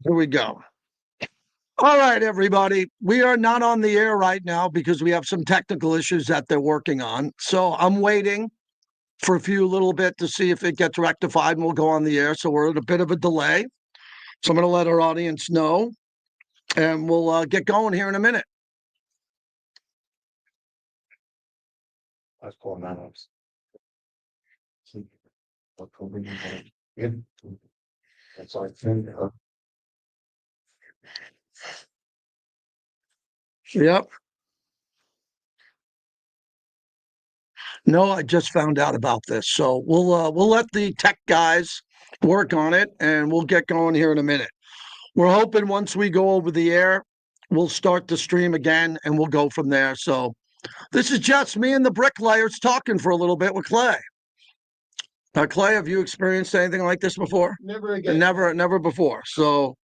Here we go. All right, everybody. We are not on the air right now because we have some technical issues that they're working on. So I'm waiting for a few little bit to see if it gets rectified and we'll go on the air. So we're at a bit of a delay. So I'm going to let our audience know and we'll get going here in a minute. I was pulling that up. That's all I think. Yep. No, I just found out about this. So we'll let the tech guys work on it and we'll get going here in a minute. We're hoping once we go over the air, we'll start the stream again and we'll go from there. So this is just me and the bricklayers talking for a little bit with Clay. Clay, have you experienced anything like this before? Never again. Never before. So,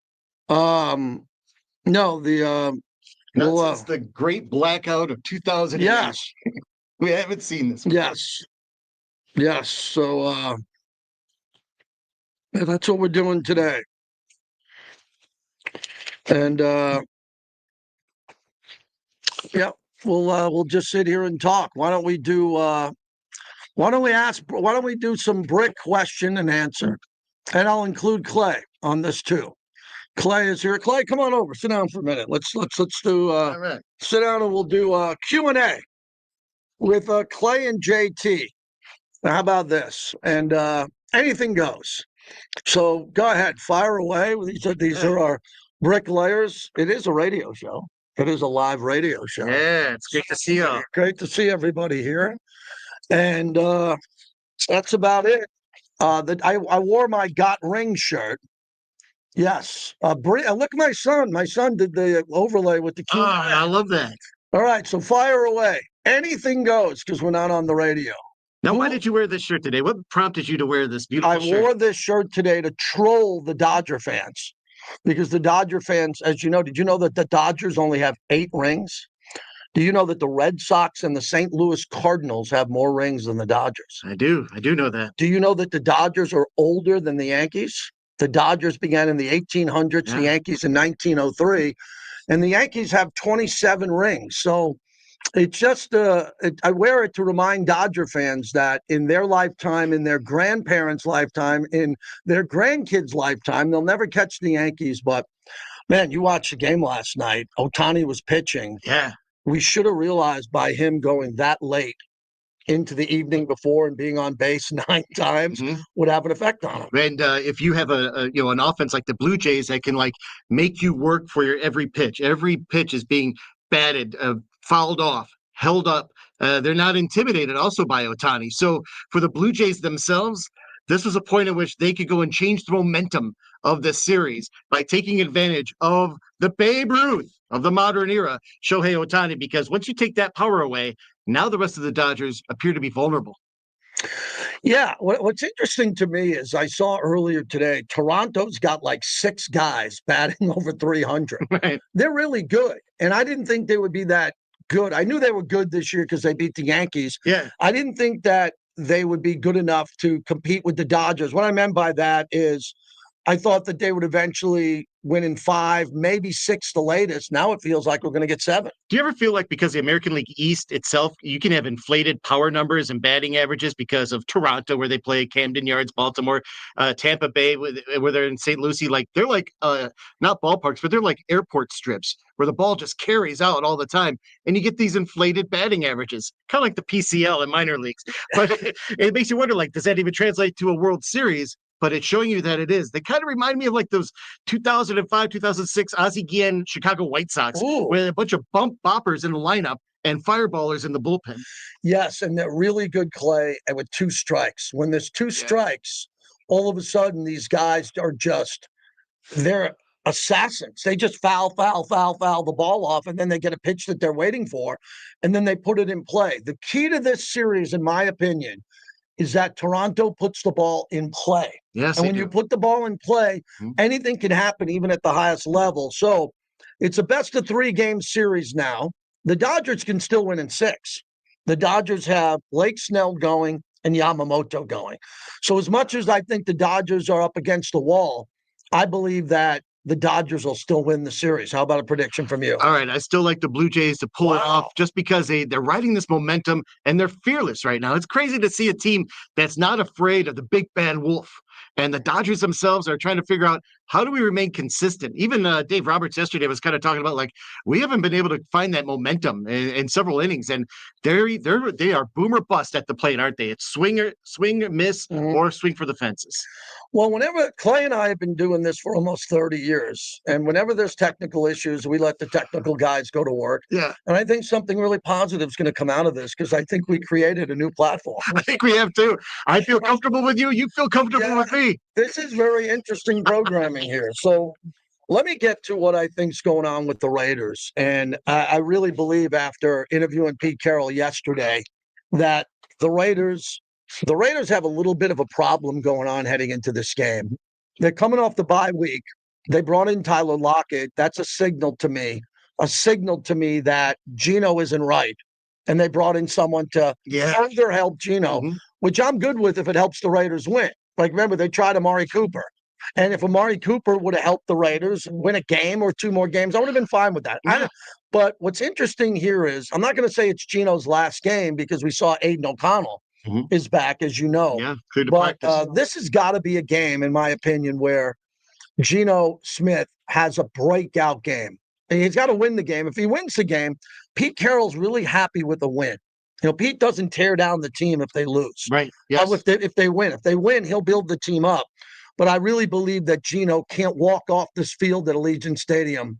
no, Not since the great blackout of 2008. Yes. We haven't seen this before. Yes. So, yeah, that's what we're doing today. And, yeah, we'll just sit here and talk. Why don't we do some brick question and answer? And I'll include Clay on this too. Clay is here. Clay, come on over. Sit down for a minute. Let's do All right. sit down and we'll do Q&A with Clay and JT. How about this? And anything goes. So go ahead, fire away. These are our bricklayers. It is a radio show. It is a live radio show. Yeah, it's great to see you. Great to see everybody here. And that's about it. I wore my Got Ring shirt. Yes. Look at my son. My son did the overlay with the Q. I love that. All right, so fire away. Anything goes because we're not on the radio. Now, why did you wear this shirt today? What prompted you to wear this beautiful shirt? I wore this shirt today to troll the Dodger fans because the Dodger fans, as you know, did you know that the Dodgers only have 8 rings? Do you know that the Red Sox and the St. Louis Cardinals have more rings than the Dodgers? I do know that. Do you know that the Dodgers are older than the Yankees? The Dodgers began in the 1800s, the Yankees in 1903, and the Yankees have 27 rings. So it's just, I wear it to remind Dodger fans that in their lifetime, in their grandparents' lifetime, in their grandkids' lifetime, they'll never catch the Yankees. But, man, you watched the game last night. Ohtani was pitching. Yeah. We should have realized by him going that late into the evening before and being on base 9 times would have an effect on him. And if you have an offense like the Blue Jays that can make you work for your every pitch is being batted, fouled off, held up. They're not intimidated also by Ohtani. So for the Blue Jays themselves, this was a point at which they could go and change the momentum of this series by taking advantage of the Babe Ruth of the modern era, Shohei Ohtani, because once you take that power away, now the rest of the Dodgers appear to be vulnerable. Yeah, what's interesting to me is I saw earlier today, Toronto's got 6 guys batting over 300. Right. They're really good, and I didn't think they would be that good. I knew they were good this year because they beat the Yankees. Yeah. I didn't think that they would be good enough to compete with the Dodgers. What I meant by that is I thought that they would eventually win in 5, maybe 6 the latest. Now it feels like we're going to get 7. Do you ever feel like because the American League East itself, you can have inflated power numbers and batting averages because of Toronto, where they play Camden Yards, Baltimore, Tampa Bay, where they're in St. Lucie, they're not ballparks, but they're like airport strips where the ball just carries out all the time. And you get these inflated batting averages, kind of like the PCL in minor leagues. But it makes you wonder, does that even translate to a World Series? But it's showing you that it is. They kind of remind me of those 2005, 2006 Ozzie Guillen Chicago White Sox, with a bunch of bump boppers in the lineup and fireballers in the bullpen. Yes, and they're really good, Clay, and with 2 strikes. When there's 2 strikes, all of a sudden these guys are they're assassins. They just foul the ball off, and then they get a pitch that they're waiting for, and then they put it in play. The key to this series, in my opinion, is that Toronto puts the ball in play. Yes, and when you put the ball in play, anything can happen, even at the highest level. So it's a best-of-3 game series now. The Dodgers can still win in 6. The Dodgers have Blake Snell going and Yamamoto going. So as much as I think the Dodgers are up against the wall, I believe that the Dodgers will still win the series. How about a prediction from you? All right, I still like the Blue Jays to pull it Wow. off just because they're riding this momentum and they're fearless right now. It's crazy to see a team that's not afraid of the big bad wolf. And the Dodgers themselves are trying to figure out how do we remain consistent. Even Dave Roberts yesterday was kind of talking about like we haven't been able to find that momentum in several innings, and they are boomer bust at the plate, aren't they? It's swing, miss, or swing for the fences. Well, whenever Clay and I have been doing this for almost 30 years, and whenever there's technical issues, we let the technical guys go to work. Yeah. And I think something really positive is going to come out of this because I think we created a new platform. I think we have too. I feel comfortable with you. You feel comfortable with me. This is very interesting programming here. So let me get to what I think's going on with the Raiders. And I really believe after interviewing Pete Carroll yesterday that the Raiders have a little bit of a problem going on heading into this game. They're coming off the bye week. They brought in Tyler Lockett. That's a signal to me that Geno isn't right. And they brought in someone to further help Geno, which I'm good with if it helps the Raiders win. Like, remember, they tried Amari Cooper. And if Amari Cooper would have helped the Raiders win a game or two more games, I would have been fine with that. Yeah. But what's interesting here is I'm not going to say it's Geno's last game because we saw Aiden O'Connell is back, as you know. Yeah, clear to but practice. This has got to be a game, in my opinion, where Geno Smith has a breakout game. And he's got to win the game. If he wins the game, Pete Carroll's really happy with a win. You know, Pete doesn't tear down the team if they lose. Right. Yes. If they win, he'll build the team up. But I really believe that Geno can't walk off this field at Allegiant Stadium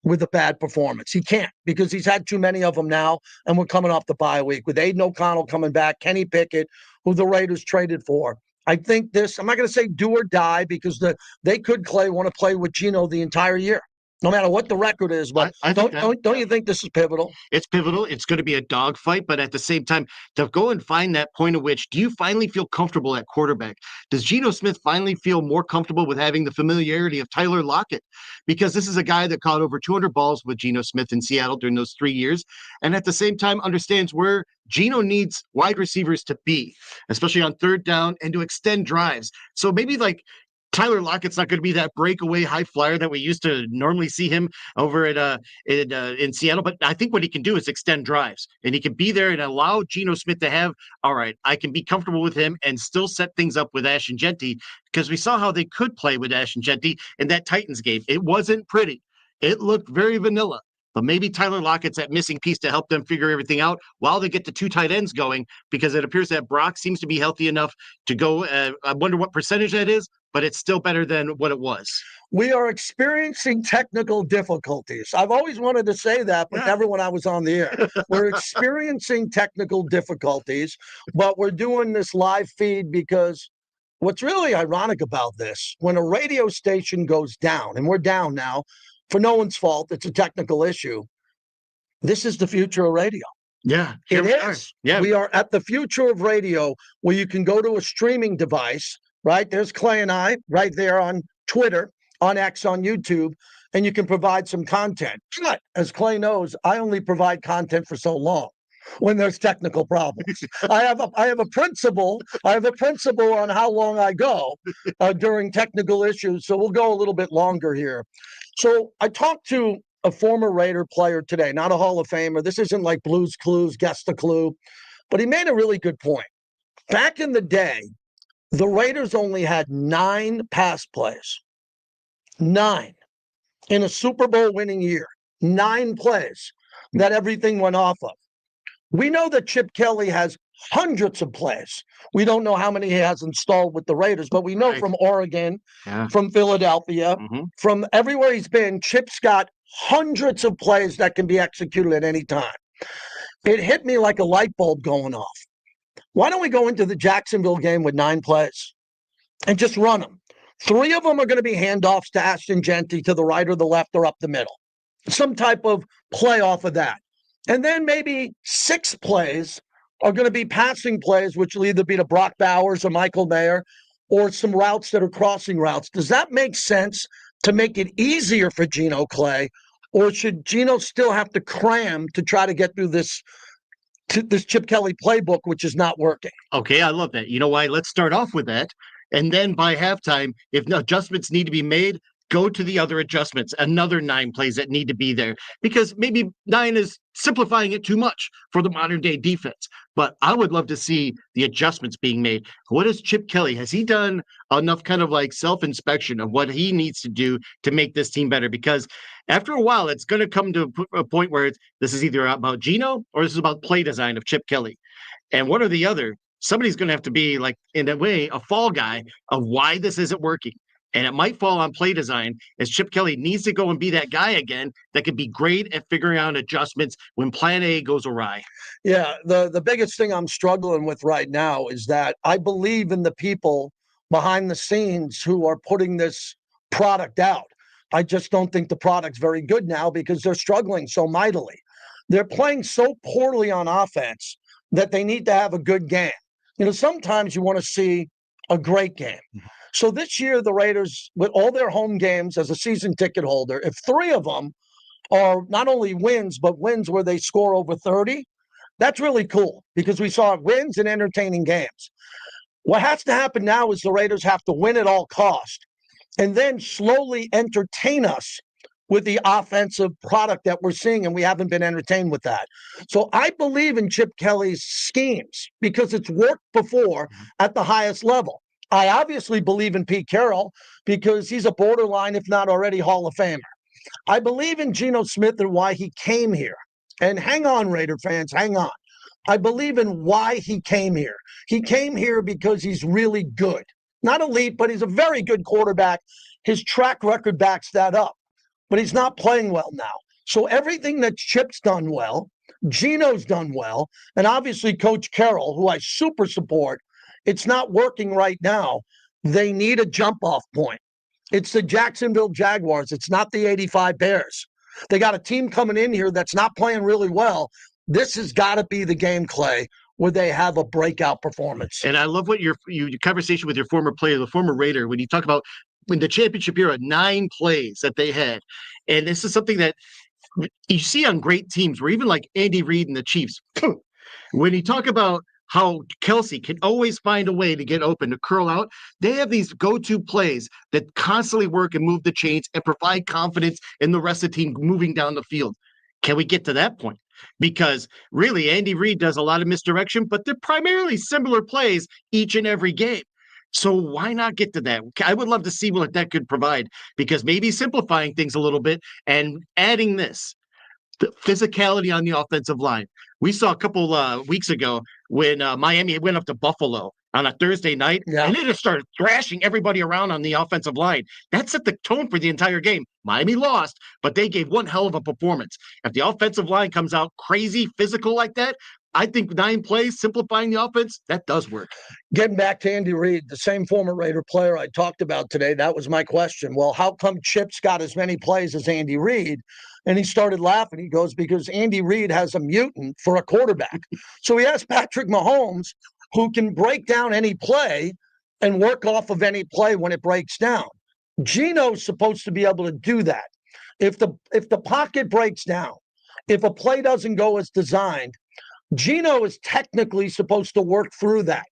with a bad performance. He can't because he's had too many of them now, and we're coming off the bye week with Aiden O'Connell coming back, Kenny Pickett, who the Raiders traded for. I think I'm not going to say do or die because they could want to play with Geno the entire year, no matter what the record is. But don't you think this is pivotal? It's pivotal. It's going to be a dogfight, but at the same time, to go and find that point of which, do you finally feel comfortable at quarterback? Does Geno Smith finally feel more comfortable with having the familiarity of Tyler Lockett? Because this is a guy that caught over 200 balls with Geno Smith in Seattle during those 3 years, and at the same time understands where Geno needs wide receivers to be, especially on third down and to extend drives. So maybe like Tyler Lockett's not going to be that breakaway high flyer that we used to normally see him over in Seattle. But I think what he can do is extend drives, and he can be there and allow Geno Smith to have, all right, I can be comfortable with him and still set things up with Ashton Jeanty, because we saw how they could play with Ashton Jeanty in that Titans game. It wasn't pretty. It looked very vanilla. But maybe Tyler Lockett's that missing piece to help them figure everything out while they get the two tight ends going, because it appears that Brock seems to be healthy enough to go. I wonder what percentage that is, but it's still better than what it was. We are experiencing technical difficulties. I've always wanted to say that, but never when I was on the air. We're experiencing technical difficulties, but we're doing this live feed because what's really ironic about this, when a radio station goes down, and we're down now, for no one's fault, it's a technical issue. This is the future of radio. Yeah, it is. Yeah, we are at the future of radio where you can go to a streaming device, right? There's Clay and I right there on Twitter, on X, on YouTube, and you can provide some content. But as Clay knows, I only provide content for so long when there's technical problems. I have a principle on how long I go during technical issues. So we'll go a little bit longer here. So I talked to a former Raider player today, not a Hall of Famer. This isn't like Blue's Clues, Guess the Clue, but he made a really good point. Back in the day, the Raiders only had 9 pass plays. 9 in a Super Bowl winning year. 9 plays that everything went off of. We know that Chip Kelly has hundreds of plays. We don't know how many he has installed with the Raiders, but we know from Oregon, from Philadelphia, from everywhere he's been, Chip's got hundreds of plays that can be executed at any time. It hit me like a light bulb going off. Why don't we go into the Jacksonville game with 9 plays and just run them? 3 of them are going to be handoffs to Ashton Jeanty to the right or the left or up the middle. Some type of play off of that. And then maybe 6 plays are going to be passing plays, which will either be to Brock Bowers or Michael Mayer, or some routes that are crossing routes. Does that make sense to make it easier for Geno, Clay? Or should Geno still have to cram to try to get through this Chip Kelly playbook, which is not working? Okay, I love that. You know why? Let's start off with that. And then by halftime, if adjustments need to be made, go to the other adjustments, another 9 plays that need to be there, because maybe 9 is simplifying it too much for the modern day defense. But I would love to see the adjustments being made. What is Chip Kelly? Has he done enough kind of like self-inspection of what he needs to do to make this team better? Because after a while, it's going to come to a point where this is either about Geno or this is about play design of Chip Kelly. And one or the other, somebody's going to have to be, like, in a way, a fall guy of why this isn't working. And it might fall on play design, as Chip Kelly needs to go and be that guy again that can be great at figuring out adjustments when plan A goes awry. Yeah, the biggest thing I'm struggling with right now is that I believe in the people behind the scenes who are putting this product out. I just don't think the product's very good now because they're struggling so mightily. They're playing so poorly on offense that they need to have a good game. Sometimes you want to see a great game. So this year, the Raiders, with all their home games as a season ticket holder, if 3 of them are not only wins, but wins where they score over 30, that's really cool because we saw wins and entertaining games. What has to happen now is the Raiders have to win at all cost and then slowly entertain us with the offensive product that we're seeing, and we haven't been entertained with that. So I believe in Chip Kelly's schemes because it's worked before at the highest level. I obviously believe in Pete Carroll because he's a borderline, if not already, Hall of Famer. I believe in Geno Smith and why he came here. And hang on, Raider fans, hang on. I believe in why he came here. He came here because he's really good. Not elite, but he's a very good quarterback. His track record backs that up. But he's not playing well now. So everything that Chip's done well, Geno's done well, and obviously Coach Carroll, who I super support, it's not working right now. They need a jump-off point. It's the Jacksonville Jaguars. It's not the 85 Bears. They got a team coming in here that's not playing really well. This has got to be the game, Clay, where they have a breakout performance. And I love what your conversation with your former player, the former Raider, when you talk about when the championship era, 9 plays that they had. And this is something that you see on great teams where even like Andy Reid and the Chiefs, when you talk about how Kelsey can always find a way to get open, to curl out, they have these go-to plays that constantly work and move the chains and provide confidence in the rest of the team moving down the field. Can we get to that point? Because really, Andy Reid does a lot of misdirection, but they're primarily similar plays each and every game. So why not get to that? I would love to see what that could provide, because maybe simplifying things a little bit and adding this, the physicality on the offensive line. We saw a couple weeks ago when Miami went up to Buffalo on a Thursday night, and they just started thrashing everybody around on the offensive line. That set the tone for the entire game. Miami lost, but they gave one hell of a performance. If the offensive line comes out crazy physical like that, I think 9 plays, simplifying the offense, that does work. Getting back to Andy Reid, the same former Raider player I talked about today, that was my question. Well, how come Chip's got as many plays as Andy Reid? And he started laughing. He goes, because Andy Reid has a mutant for a quarterback. So he has Patrick Mahomes, who can break down any play and work off of any play when it breaks down. Geno's supposed to be able to do that. If the pocket breaks down, if a play doesn't go as designed, Geno is technically supposed to work through that.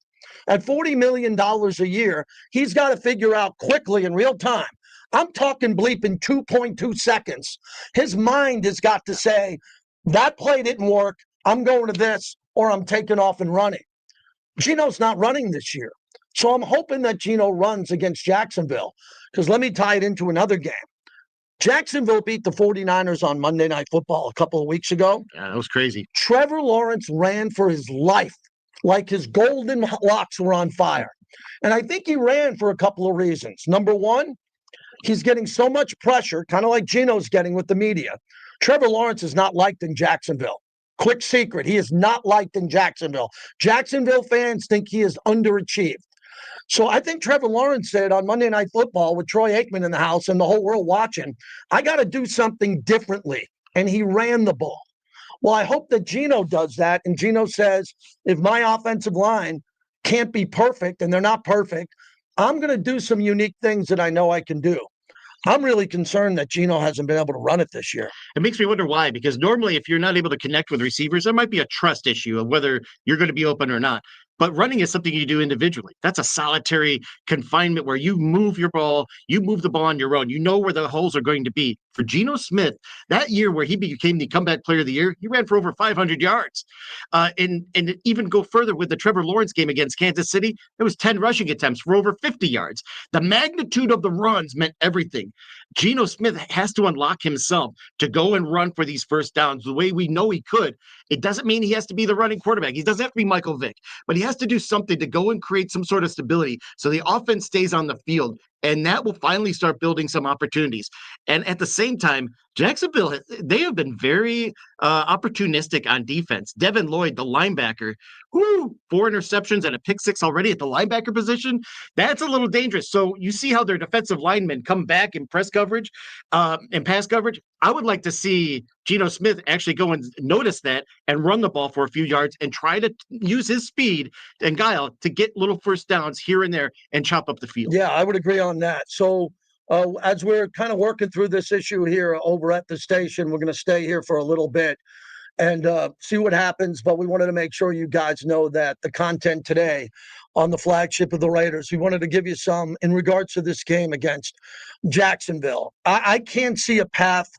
At $40 million a year, he's got to figure out quickly in real time. I'm talking bleep in 2.2 seconds. His mind has got to say, that play didn't work. I'm going to this, or I'm taking off and running. Geno's not running this year. So I'm hoping that Geno runs against Jacksonville, because let me tie it into another game. Jacksonville beat the 49ers on Monday Night Football a couple of weeks ago. Yeah, that was crazy. Trevor Lawrence ran for his life, like his golden locks were on fire. And I think he ran for a couple of reasons. Number one, he's getting so much pressure, kind of like Geno's getting with the media. Trevor Lawrence is not liked in Jacksonville. Quick secret, he is not liked in Jacksonville. Jacksonville fans think he is underachieved. So I think Trevor Lawrence said on Monday Night Football with Troy Aikman in the house and the whole world watching, I got to do something differently. And he ran the ball. Well, I hope that Geno does that. And Geno says, if my offensive line can't be perfect, and they're not perfect, I'm going to do some unique things that I know I can do. I'm really concerned that Geno hasn't been able to run it this year. It makes me wonder why, because normally if you're not able to connect with receivers, there might be a trust issue of whether you're going to be open or not. But running is something you do individually. That's a solitary confinement where you move your ball, you move the ball on your own. You know where the holes are going to be. For Geno Smith, that year where he became the comeback player of the year, he ran for over 500 yards. And even go further with the Trevor Lawrence game against Kansas City, there was 10 rushing attempts for over 50 yards. The magnitude of the runs meant everything. Geno Smith has to unlock himself to go and run for these first downs the way we know he could. It doesn't mean he has to be the running quarterback. He doesn't have to be Michael Vick, but he has to do something to go and create some sort of stability so the offense stays on the field. And that will finally start building some opportunities. And at the same time, Jacksonville, they have been very opportunistic on defense. Devin Lloyd, the linebacker, 4 interceptions and a pick 6 already at the linebacker position. That's a little dangerous. So you see how their defensive linemen come back in press coverage and pass coverage. I would like to see Geno Smith actually go and notice that and run the ball for a few yards and try to use his speed and guile to get little first downs here and there and chop up the field. Yeah, I would agree on that. So as we're kind of working through this issue here over at the station, we're going to stay here for a little bit and see what happens. But we wanted to make sure you guys know that the content today on the flagship of the Raiders, we wanted to give you some in regards to this game against Jacksonville. I can't see a path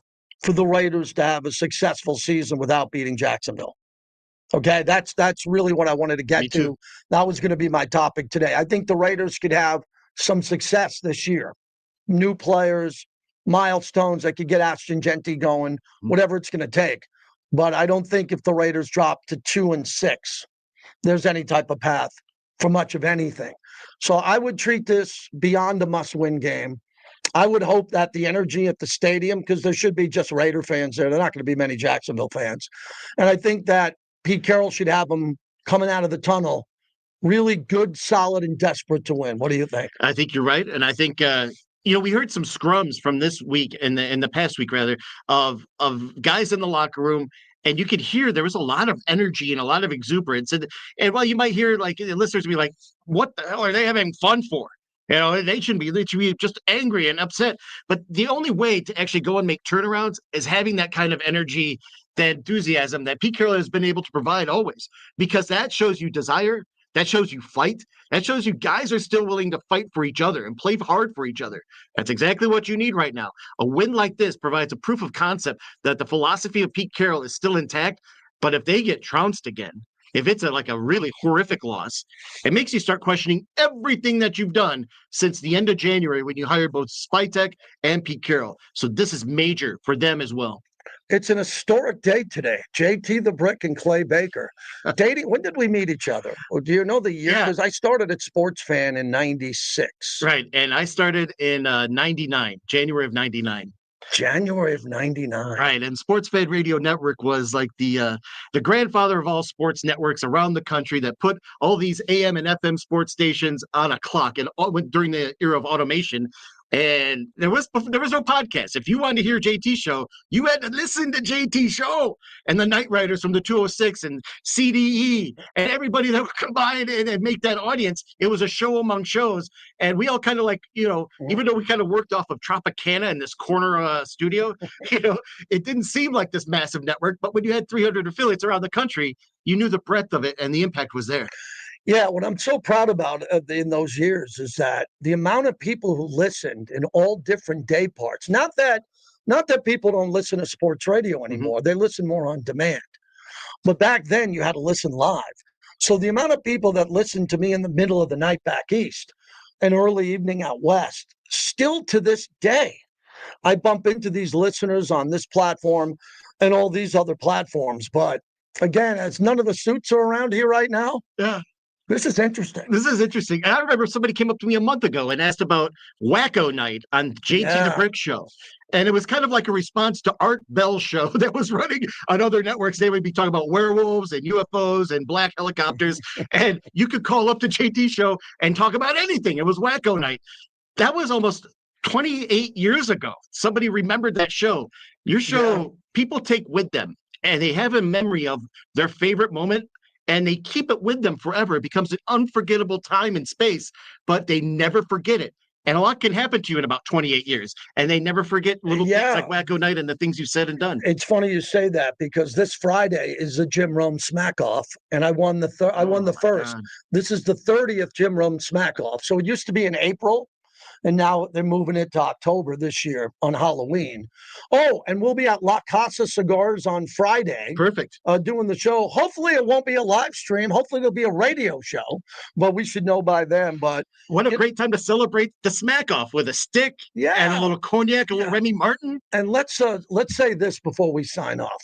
for the Raiders to have a successful season without beating Jacksonville. Okay, that's really what I wanted to get to. That was going to be my topic today. I think the Raiders could have some success this year. New players, milestones that could get Ashton Jeanty going, whatever it's going to take. But I don't think if the Raiders drop to 2-6, there's any type of path for much of anything. So I would treat this beyond a must-win game. I would hope that the energy at the stadium, because there should be just Raider fans there. There are not going to be many Jacksonville fans. And I think that Pete Carroll should have them coming out of the tunnel really good, solid, and desperate to win. What do you think? I think you're right. And I think, we heard some scrums from this week in the past week, rather, of guys in the locker room. And you could hear there was a lot of energy and a lot of exuberance. And while you might hear like listeners be like, what the hell are they having fun for? They should be just angry and upset. But the only way to actually go and make turnarounds is having that kind of energy, that enthusiasm that Pete Carroll has been able to provide always, because that shows you desire, that shows you fight, that shows you guys are still willing to fight for each other and play hard for each other. That's exactly what you need right now. A win like this provides a proof of concept that the philosophy of Pete Carroll is still intact. But if they get trounced again, if it's like a really horrific loss, it makes you start questioning everything that you've done since the end of January when you hired both Spytek and Pete Carroll. So this is major for them as well. It's an historic day today. JT the Brick and Clay Baker. Dating, when did we meet each other? Or do you know the year? Because I started at Sports Fan in 96. Right. And I started in 99, January of 99. January of 99. Right. And Sports Fed Radio Network was like the grandfather of all sports networks around the country that put all these AM and FM sports stations on a clock, and during the era of automation. And there was no podcast. If you wanted to hear JT show, you had to listen to JT show and the Night Riders from the 206 and CDE and everybody that would combine and make that audience. It was a show among shows. And we all kind of like, even though we kind of worked off of Tropicana in this corner studio, it didn't seem like this massive network. But when you had 300 affiliates around the country, you knew the breadth of it and the impact was there. Yeah, what I'm so proud about in those years is that the amount of people who listened in all different day parts. Not that people don't listen to sports radio anymore. They listen more on demand. But back then you had to listen live. So the amount of people that listened to me in the middle of the night back east and early evening out west, still to this day, I bump into these listeners on this platform and all these other platforms. But again, as none of the suits are around here right now. Yeah. This is interesting. And I remember somebody came up to me a month ago and asked about Wacko Night on JT the Brick Show. And it was kind of like a response to Art Bell's show that was running on other networks. They would be talking about werewolves and UFOs and black helicopters. And you could call up the JT show and talk about anything. It was Wacko Night. That was almost 28 years ago. Somebody remembered that show. Your show, people take with them and they have a memory of their favorite moment. And they keep it with them forever. It becomes an unforgettable time and space, but they never forget it. And a lot can happen to you in about 28 years. And they never forget little Yeah. things like Wacko Night and the things you've said and done. It's funny you say that because this Friday is the Jim Rome Smack Off, and I won the I won the my first. God. This is the 30th Jim Rome Smack Off. So it used to be in April, and now they're moving it to October this year on Halloween. Oh, and we'll be at La Casa Cigars on Friday. Perfect. Doing the show. Hopefully it won't be a live stream. Hopefully it'll be a radio show, but we should know by then. But what a great time to celebrate the Smack Off with a stick and a little cognac, a little Remy Martin. And let's say this before we sign off.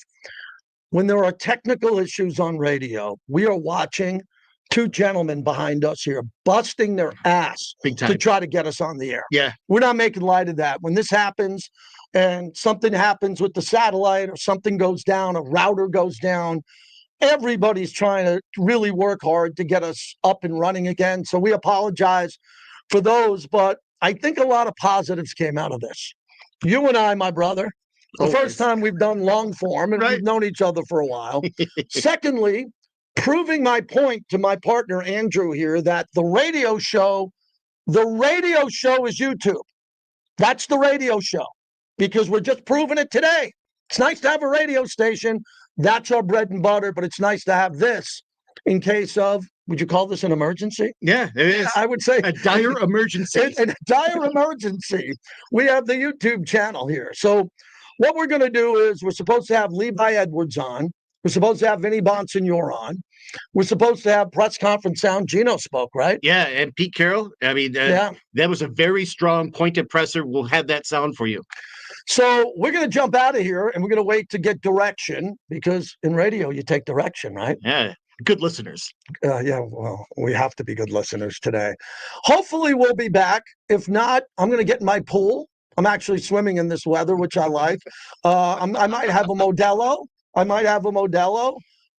When there are technical issues on radio, we are watching two gentlemen behind us here busting their ass Big time to try to get us on the air. Yeah. We're not making light of that. When this happens and something happens with the satellite or something goes down, a router goes down, everybody's trying to really work hard to get us up and running again. So we apologize for those, but I think a lot of positives came out of this. You and I, my brother, the first time we've done long form, and we've known each other for a while. Secondly, proving my point to my partner, Andrew, here, that the radio show is YouTube. That's the radio show, because we're just proving it today. It's nice to have a radio station. That's our bread and butter, but it's nice to have this in case of, would you call this an emergency? Yeah, it is. I would say a dire emergency. In a dire emergency, we have the YouTube channel here. So what we're going to do is we're supposed to have Levi Edwards on. We're supposed to have Vinny Bonsignore on. We're supposed to have press conference sound. Gino spoke, right? Yeah, and Pete Carroll. I mean, that was a very strong pointed presser. We'll have that sound for you. So we're going to jump out of here, and we're going to wait to get direction, because in radio, you take direction, right? Yeah, good listeners. Yeah, well, we have to be good listeners today. Hopefully, we'll be back. If not, I'm going to get in my pool. I'm actually swimming in this weather, which I like. I might have a Modelo.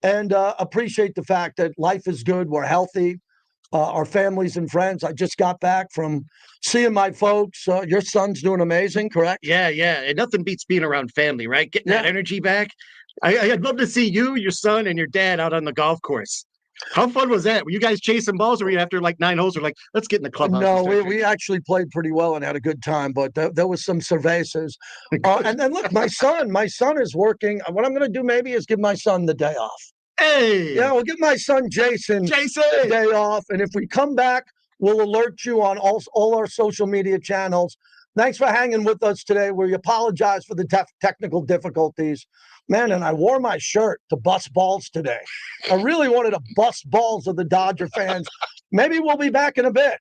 And appreciate the fact that life is good. We're healthy. Our families and friends. I just got back from seeing my folks. Your son's doing amazing, correct? Yeah. And nothing beats being around family, right? Getting that energy back. I'd love to see you, your son, and your dad out on the golf course. How fun was that? Were you guys chasing balls, or were you after like 9 holes? Or like, let's get in the clubhouse? No, we actually played pretty well and had a good time, but there was some cervezas. And then look, my son is working. What I'm going to do maybe is give my son the day off. Hey, yeah, we'll give my son Jason the day off, and if we come back, we'll alert you on all our social media channels. Thanks for hanging with us today. We apologize for the technical difficulties. Man, and I wore my shirt to bust balls today. I really wanted to bust balls of the Dodger fans. Maybe we'll be back in a bit.